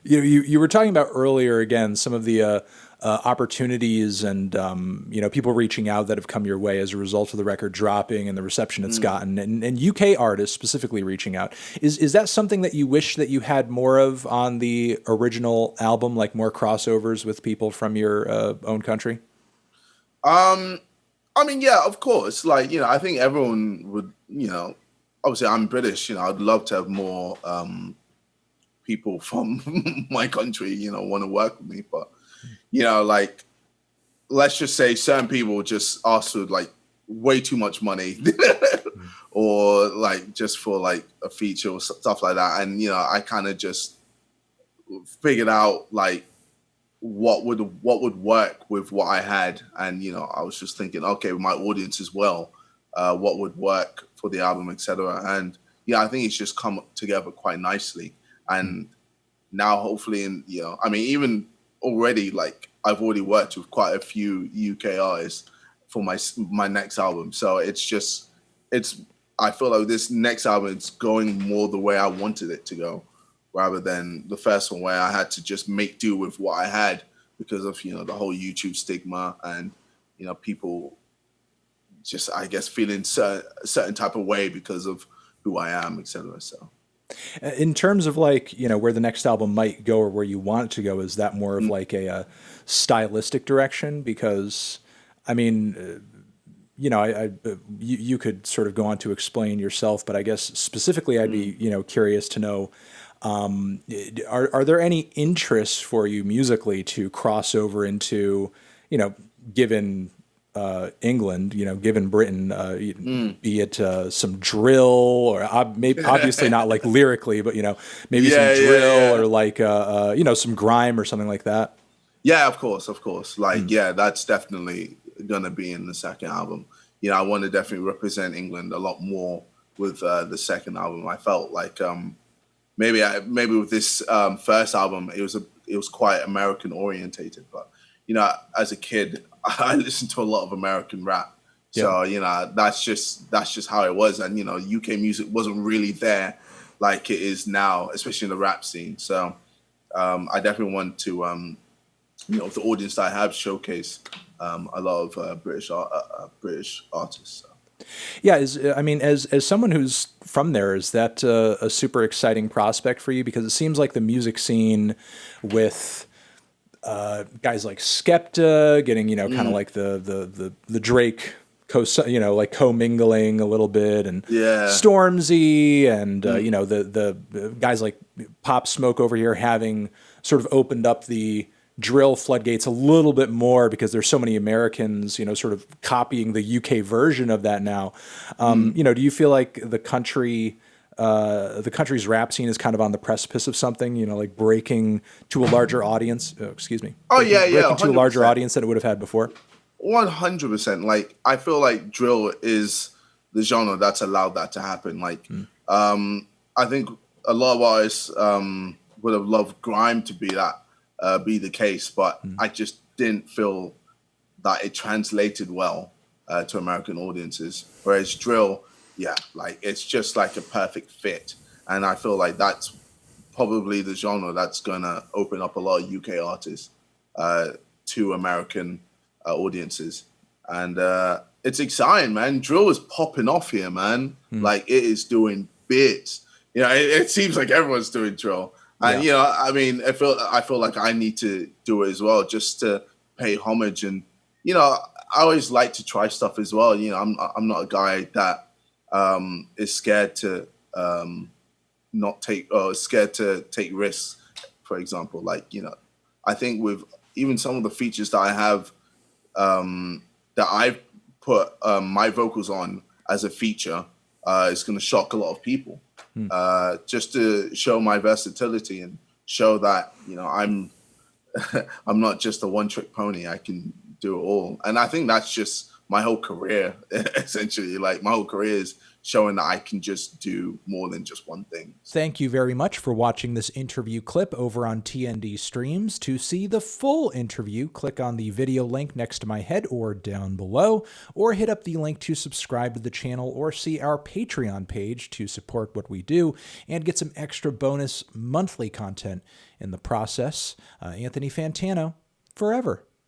You were talking about earlier again some of the opportunities and people reaching out that have come your way as a result of the record dropping and the reception it's Mm. gotten, and UK artists specifically reaching out. Is that something that you wish that you had more of on the original album, like more crossovers with people from your own country? Um, I mean, yeah, of course. Like, I think everyone would, obviously I'm British, I'd love to have more people from my country, want to work with me. But, like, let's just say certain people just ask for like way too much money or like just for like a feature or stuff like that. And, I kind of just figured out like what would work with what I had, and I was just thinking, okay, with my audience as well, what would work for the album, etc. And yeah, I think it's just come together quite nicely. And now, hopefully, I mean, even already, like I've already worked with quite a few UK artists for my next album, so it's I feel like this next album is going more the way I wanted it to go, rather than the first one where I had to just make do with what I had because of the whole YouTube stigma and people just I guess feeling certain type of way because of who I am, etc. So In terms of like, where the next album might go or where you want it to go, is that more of mm, like a, stylistic direction? Because, I mean, you could sort of go on to explain yourself, but I guess specifically, I'd mm. be, curious to know, are there any interests for you musically to cross over into, you know, given England, given Britain, Mm. be it some drill or maybe obviously not like lyrically, but maybe some Yeah, yeah, drill yeah. or like some grime or something like that. Yeah, of course, of course. Like, Mm. yeah, that's definitely gonna be in the second album. I want to definitely represent England a lot more with the second album. I felt like maybe with this first album, it was quite American orientated, but as a kid, I listened to a lot of American rap, Yeah. so that's just how it was, and UK music wasn't really there like it is now, especially in the rap scene. So I definitely want to the audience that I have showcase a lot of British artists. So. Yeah, I mean, as someone who's from there, is that a super exciting prospect for you? Because it seems like the music scene with guys like Skepta getting, kind of Mm, like the Drake like commingling a little bit, and yeah. Stormzy, and Mm, the guys like Pop Smoke over here having sort of opened up the drill floodgates a little bit more because there's so many Americans, sort of copying the UK version of that now. mm. Do you feel like the country's rap scene is kind of on the precipice of something, like breaking to a larger audience. Oh, excuse me, Oh yeah, yeah, breaking to a hundred larger percent. audience than it would have had before. 100%. Like I feel like drill is the genre that's allowed that to happen. Like Mm, I think a lot of artists would have loved grime to be the case, but mm, I just didn't feel that it translated well to American audiences. Whereas drill, yeah, like it's just like a perfect fit, and I feel like that's probably the genre that's gonna open up a lot of UK artists uh, to American audiences, and it's exciting, man. Drill is popping off here, man. mm. Like it is doing bits. It seems like everyone's doing drill, and Yeah. I mean, I feel like I need to do it as well, just to pay homage. And I always like to try stuff as well. I'm not a guy that is scared to not take or scared to take risks. For example, like I think with even some of the features that I have that I've put my vocals on as a feature, is going to shock a lot of people. Mm. Just to show my versatility and show that I'm not just a one trick pony. I can do it all, and I think that's just my whole career, essentially. Like my whole career is showing that I can just do more than just one thing. Thank you very much for watching this interview clip over on TND Streams. To see the full interview, click on the video link next to my head or down below, or hit up the link to subscribe to the channel or see our Patreon page to support what we do and get some extra bonus monthly content in the process. Anthony Fantano, forever.